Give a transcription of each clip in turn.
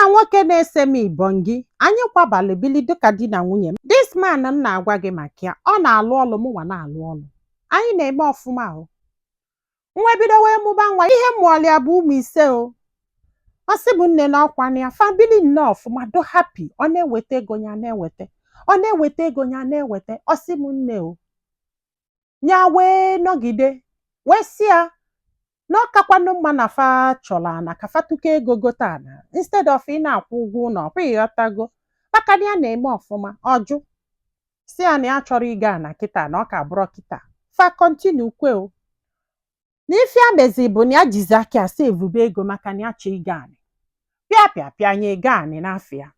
nwoke na-ese m ibongi, anyị kwabalụ bili dịka di na nwunye m. This man m na-agwa gị maka ya, ọ na-alụ ọlụ mụnwa na-alụ ọlụ, anyị na-eme ọfụma ahụ. Nwa bido wee mụba nwa, ihe mụọlụ ya bụ ụmụ ise o. Ọ sị bụ nne na ọkwa na ya fabili nnọọ ọfụma, do happy. Ọ na-eweta ego ya na-eweta, ọ na-eweta ego ya na-eweta. Ọ sị m nne o, ya wee nọgide wee sị ya na ọ kakwanụ mma na fa chọrọ na ka fa tụkọ ego gote ana instead of ị na-akwụ ụgwọ ụlọ. Ọkwa ịghọtago maka na ya na-eme ọfụma. Ọjụ si ya na ya chọrọ ịga ana kịta na ọ ka bụrụ kịta fa kontinu kwe o. N'ife ya mezi bụ na ya jizi aka ya sevube ego maka na ya chọ ịga ani pịa nye ego ani n'afọ ya,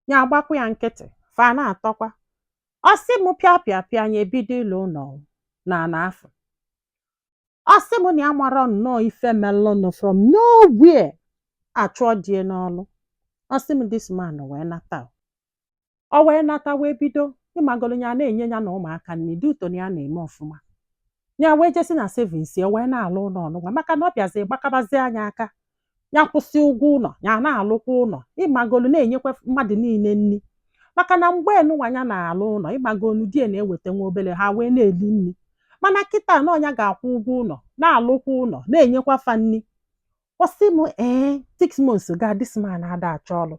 ya agbakwa ya nkịtị fa na-atọkwa. Ọ sị m pịa nye ebido ịlụ ụlọ na n'afọ. Ọ sị m na ya mara nnọọ ife melụnụ from nowhere achụọ die n'ọlụ. Ọ sị m this man wee nata, ọ wee nata wee bido ịmagolo ya na-enye ya na ụmụaka nri dị ụtọ na ya na-eme ọfụma. Ya wee jesi na savings ya wee na-alụ ụlọ ọnụnwa maka na ọ bịazi gbakabazi anya aka ya kwụsị ụgwọ ụlọ ya na-alụkwa ụlọ. Ịmagolu na-enyekwa mmadụ niile nri maka na mgbe enụnwa ya na-alụ ụlọ ịmagolu die na-eweta nwa obere ha wee na-eli nri, mana kịta na ọnya ga-akwụ ụgwọ ụlọ na-alụkwa ụlọ na-enyekwa fa nri. Ọ sị m 6 months ga this man ada achọ ọlụ,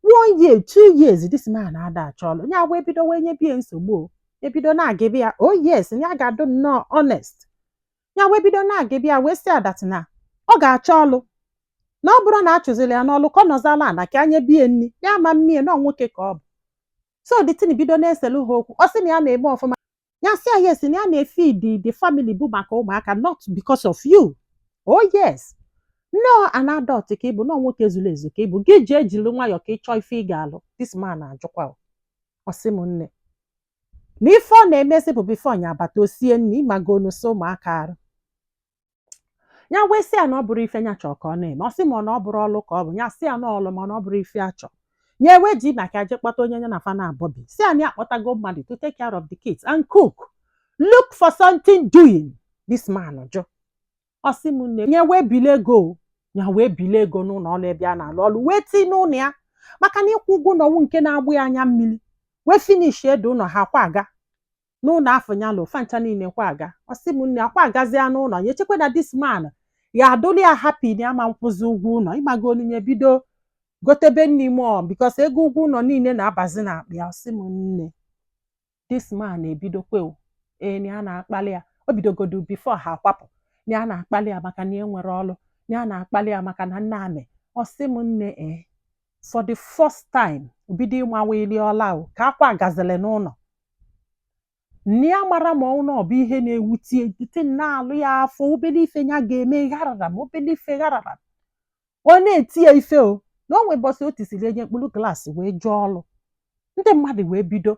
1 year 2 years this man ada achọ ọlụ. Ya wee bido wee nyebie nsogbu o. Ebido na-agịbị ya oh yes ya ga-adụ nnọọ honest. Ya wee bido na-agịbị ya wee sị adat na ọ ga-achọ ọlụ na ọ bụrụ na achụziri ya n'ọlụ ka ọ nọzala ana ka anya bie nri ya ma mmie na nwoke ka ọ bụ. So the thing bido na-eselu ha okwu. Ọ sị na ya na-eme ọfụma, ya sị ya yes na ya na-efeed the family bụ maka ụmụaka not because of you. Oh yes, no an adult ka ịbụ, no nwoke zuru ezu ka ịbụ, gị ji ejiri nwayọọ ka ị chọọ ife ị ga-alụ. This man na-ajụkwa. Ọ sị m nne na ife ọ na-emezi bụ bifo nya abata osie nri ịmagonu so ụmụaka arụ. Ya wee sị ya na ọ bụrụ ife nya chọọ ka ọ na-eme. Ọ sị ma na ọ bụrụ ọlụ ka ọ bụ, ya sị ya na ọlụ ma na ọ bụrụ ife a chọọ. Ya wee ji maka ya je kpọta onye ya na fa na-abọbi si ya na ya akpọtago mmadụ to take care of the kids and cook, look for something doing. This man jụ. Ọ sị m nne ya wee bile ego, ya wee bile ego n'ụlọ ọlụ ebe a na-alụ ọlụ wee tii n'ụlọ ya maka na ịkwụ ụgwọ n'ọnwụ nke na-agbụ ya anya mmiri wee finish edo ụlọ ha kwa aga n'ụlọ afọ ya lụ fancha niile kwa aga. Ọ sị m nne akwa agazi ya n'ụlọ ya echekwa na this man ya adụli ya happy na ya ma nkwụzi ụgwọ ụlọ. Ịmago onye bido gotebe nri mụọ because ego ụgwọ ụlọ niile na-abazi na akpa ya. Ọ sị m nne this man ebido kwe na ya na-akpali ya, o bidogodu before ha akwapụ na ya na-akpali ya maka na enwere ọlụ, na ya na-akpali ya maka na nne amị. Ọ sị m nne for the first time bido ịmawili ọla ka akwa agazili n'ụlọ. Nne ya mara ma ọ bụ ihe na-ewutie dite na-alụ ya afọ obere ife ya ga-eme gharara ma obere ife gharara. Ọ na-eti ya ife o na o nwebọsị o tisiri enye mkpụrụ glaasị wee jụọ ọlụ. Ndị mmadụ wee bido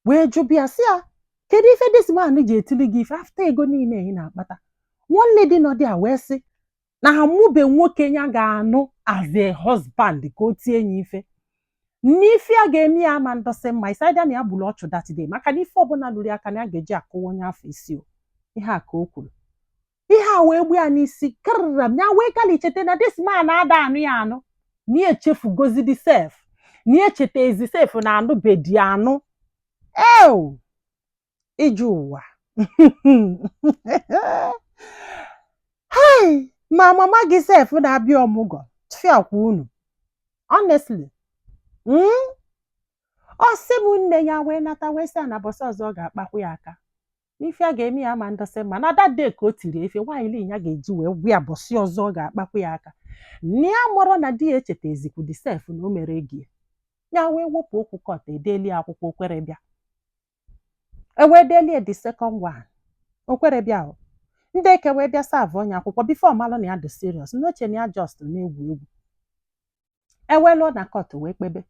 wee jụbịa sị ya kedu ife this man ji etili gị ife afta ego niile ị na-akpata. Nwanne dị nọ dị a wee sị na ha mụbe nwoke ya ga-anụ as a husband ka o tie ya ife. N'ife a ga-eme ya ama ndọsị mma isaida na ya gburu ọchụ datide maka na ife ọbụla lụrụ aka na ya ga-eji akụwa onye afọ isi o. Ihe a ka o kwuru. Ihe a wee gbu ya n'isi karịra m ya wee kali cheta na this man ada anụ ya anụ na ya echefu gozi dị sef na ya echeta ezi sef na anụ bedi anụ iju ụwa. Hai ma mama gị sef na-abịa ọmụgwọ tụfiakwa unu honestly. Ọ sị m nne ya wee nata wee sị na bọsị ọzọ ọ ga-akpakwa ya aka n'ife a ga-eme ya ma ndọsị mma na that day ka o tiri efe nwaanyị ya ga-eji wee gwa ya bọsị ọzọ ọ ga-akpakwa ya aka. Nne ya mụrụ na di ya echeta ezikwu dị sef na o mere egi ya wee wepụ okwu kọt edeli akwụkwọ okwere bịa ewee delie the second one okwere bịa o. Ndị eke wee bịa savụ onye akwụkwọ bifo malụ na ya dị serious n'oche na ya just na-egwu egwu. Ewelu na kọt wee kpebe